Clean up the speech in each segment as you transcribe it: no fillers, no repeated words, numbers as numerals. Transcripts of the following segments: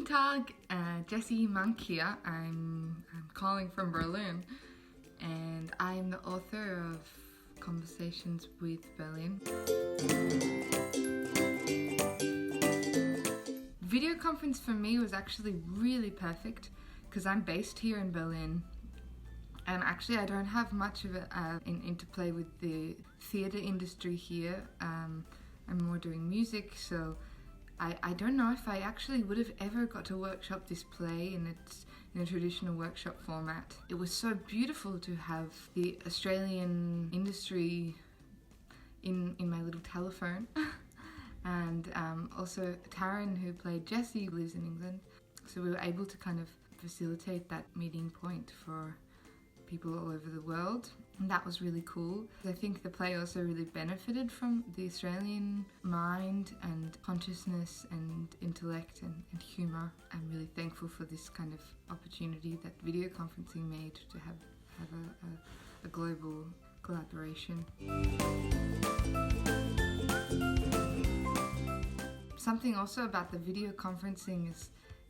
Tag, Jessie Monk here. I'm calling from Berlin, and I'm the author of Conversations with Berlin. Video conference for me was actually really perfect because I'm based here in Berlin, and actually I don't have much of an interplay with the theatre industry here. I'm more doing music, so I don't know if I actually would have ever got to workshop this play in a traditional workshop format. It was so beautiful to have the Australian industry in my little telephone. And also Taryn, who played Jessie, lives in England. So we were able to kind of facilitate that meeting point for people all over the world, and that was really cool. I think the play also really benefited from the Australian mind and consciousness and intellect and humour. I'm really thankful for this kind of opportunity that video conferencing made to have a global collaboration. Something also about the video conferencing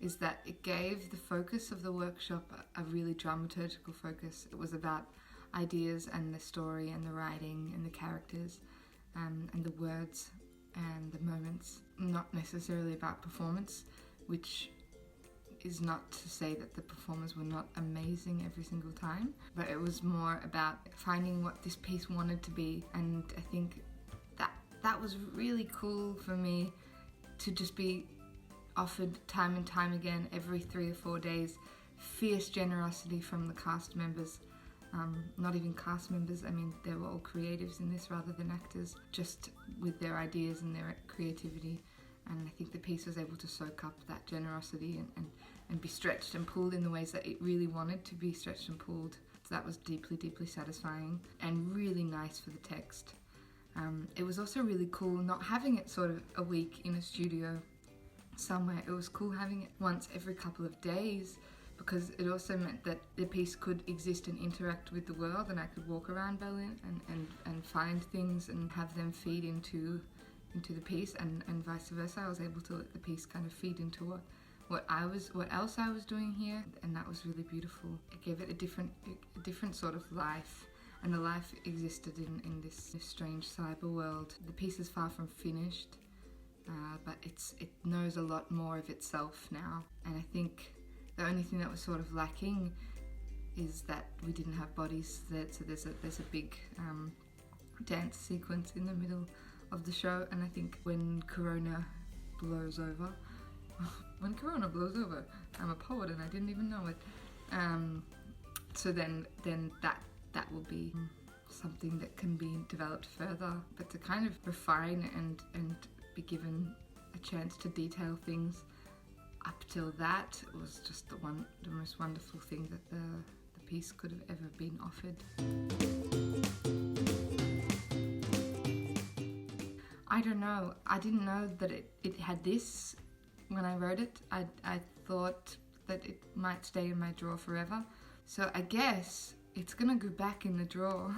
is that it gave the focus of the workshop a really dramaturgical focus. It was about ideas and the story and the writing and the characters and the words and the moments, not necessarily about performance, which is not to say that the performers were not amazing every single time, but it was more about finding what this piece wanted to be. And I think that was really cool for me to just be offered time and time again, every 3 or 4 days, fierce generosity from the cast members. Not even cast members, I mean, they were all creatives in this rather than actors, just with their ideas and their creativity. And I think the piece was able to soak up that generosity and be stretched and pulled in the ways that it really wanted to be stretched and pulled. So that was deeply, deeply satisfying and really nice for the text. It was also really cool not having it sort of a week in a studio somewhere. It was cool having it once every couple of days, because it also meant that the piece could exist and interact with the world, and I could walk around Berlin and find things and have them feed into the piece, and vice versa. I was able to let the piece kind of feed into what else I was doing here, and that was really beautiful. It gave it a different sort of life, and the life existed in this strange cyber world. The piece is far from finished. But it knows a lot more of itself now, and I think the only thing that was sort of lacking is that we didn't have bodies there. So there's a big dance sequence in the middle of the show, and I think when Corona blows over, I'm a poet and I didn't even know it. So then that will be something that can be developed further, but to kind of refine and be given a chance to detail things up till that was just the most wonderful thing that the piece could have ever been offered. I don't know. I didn't know that it had this when I wrote it. I thought that it might stay in my drawer forever. So I guess it's gonna go back in the drawer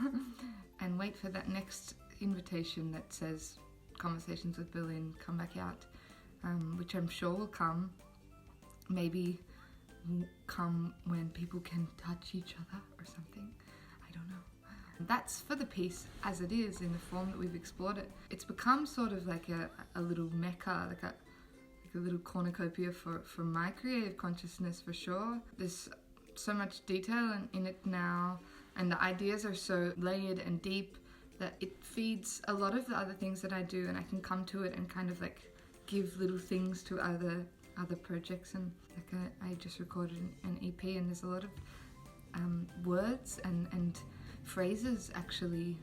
and wait for that next invitation that says Conversations with Berlin, come back out, which I'm sure will come. Maybe come when people can touch each other or something. I don't know. That's for the piece as it is, in the form that we've explored it. It's become sort of like a little mecca, like a little cornucopia for my creative consciousness, for sure. There's so much detail in it now, and the ideas are so layered and deep that it feeds a lot of the other things that I do, and I can come to it and kind of like give little things to other projects. And like I just recorded an EP, and there's a lot of words and phrases actually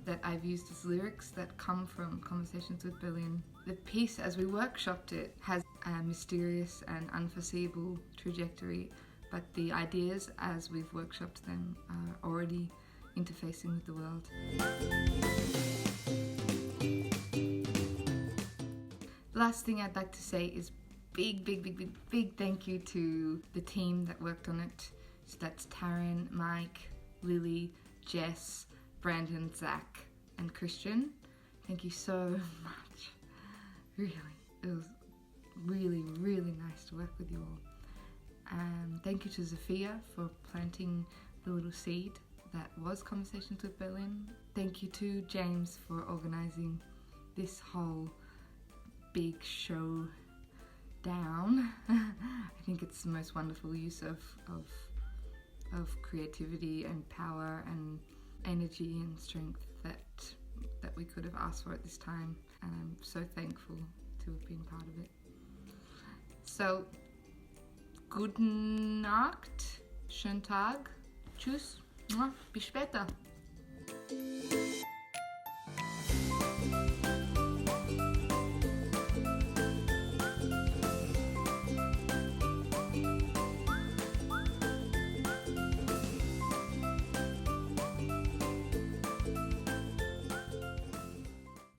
that I've used as lyrics that come from Conversations with Berlin. The piece, as we workshopped it, has a mysterious and unforeseeable trajectory, but the ideas as we've workshopped them are already interfacing with the world. The last thing I'd like to say is big thank you to the team that worked on it. So that's Taryn, Mike, Lily, Jess, Brandon, Zach, and Christian. Thank you so much. Really, it was really, really nice to work with you all. Thank you to Zofia for planting the little seed that was Conversations with Berlin. Thank you to James for organising this whole big show down. I think it's the most wonderful use of creativity and power and energy and strength that we could have asked for at this time, and I'm so thankful to have been part of it. So, gute Nacht, schönen Tag, tschüss, bis später.